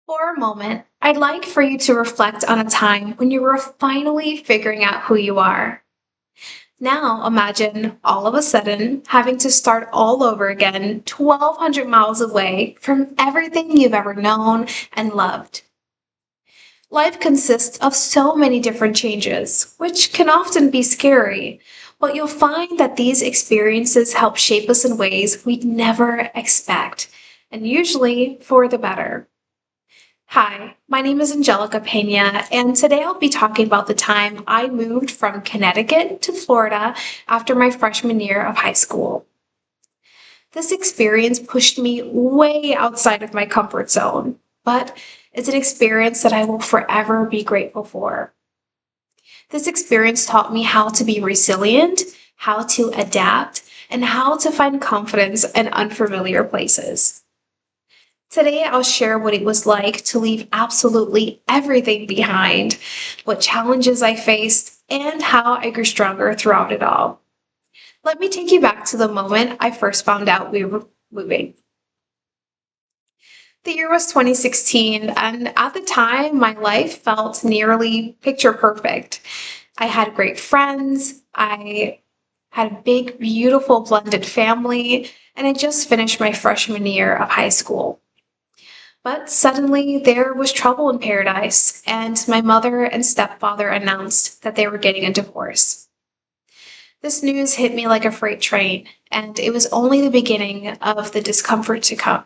For a moment, I'd like for you to reflect on a time when you were finally figuring out who you are. Now imagine all of a sudden having to start all over again 1,200 miles away from everything you've ever known and loved. Life consists of so many different changes, which can often be scary, but you'll find that these experiences help shape us in ways we'd never expect, and usually for the better. Hi, my name is Angelica Pena, and today I'll be talking about the time I moved from Connecticut to Florida after my freshman year of high school. This experience pushed me way outside of my comfort zone, but it's an experience that I will forever be grateful for. This experience taught me how to be resilient, how to adapt, and how to find confidence in unfamiliar places. Today, I'll share what it was like to leave absolutely everything behind, what challenges I faced, and how I grew stronger throughout it all. Let me take you back to the moment I first found out we were moving. The year was 2016, and at the time, my life felt nearly picture perfect. I had great friends, I had a big, beautiful blended family, and I just finished my freshman year of high school. But suddenly there was trouble in paradise, and my mother and stepfather announced that they were getting a divorce. This news hit me like a freight train, and it was only the beginning of the discomfort to come.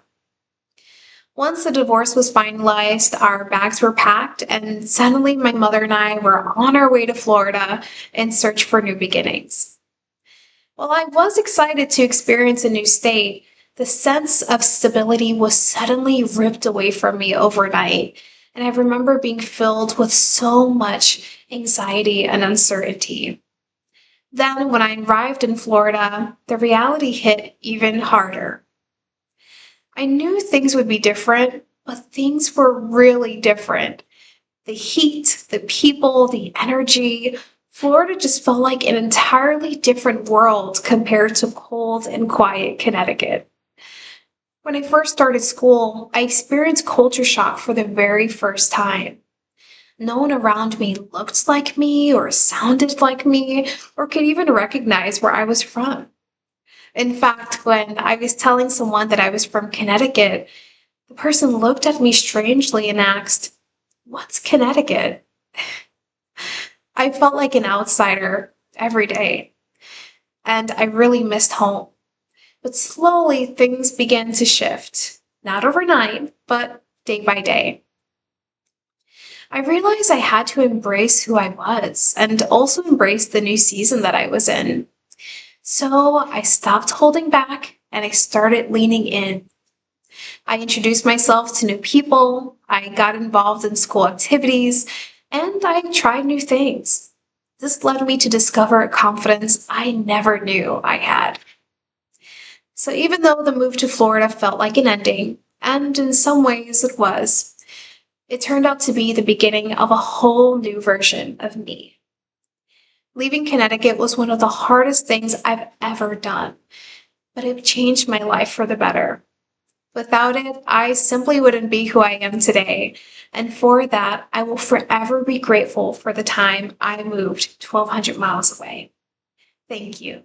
Once the divorce was finalized, our bags were packed, and suddenly my mother and I were on our way to Florida in search for new beginnings. While I was excited to experience a new state, the sense of stability was suddenly ripped away from me overnight, and I remember being filled with so much anxiety and uncertainty. Then, when I arrived in Florida, the reality hit even harder. I knew things would be different, but things were really different. The heat, the people, the energy. Florida just felt like an entirely different world compared to cold and quiet Connecticut. When I first started school, I experienced culture shock for the very first time. No one around me looked like me or sounded like me or could even recognize where I was from. In fact, when I was telling someone that I was from Connecticut, the person looked at me strangely and asked, "What's Connecticut?" I felt like an outsider every day, and I really missed home. But slowly things began to shift. Not overnight, but day by day. I realized I had to embrace who I was and also embrace the new season that I was in. So I stopped holding back and I started leaning in. I introduced myself to new people, I got involved in school activities, and I tried new things. This led me to discover a confidence I never knew I had. So even though the move to Florida felt like an ending, and in some ways it was, it turned out to be the beginning of a whole new version of me. Leaving Connecticut was one of the hardest things I've ever done, but it changed my life for the better. Without it, I simply wouldn't be who I am today, and for that, I will forever be grateful for the time I moved 1,200 miles away. Thank you.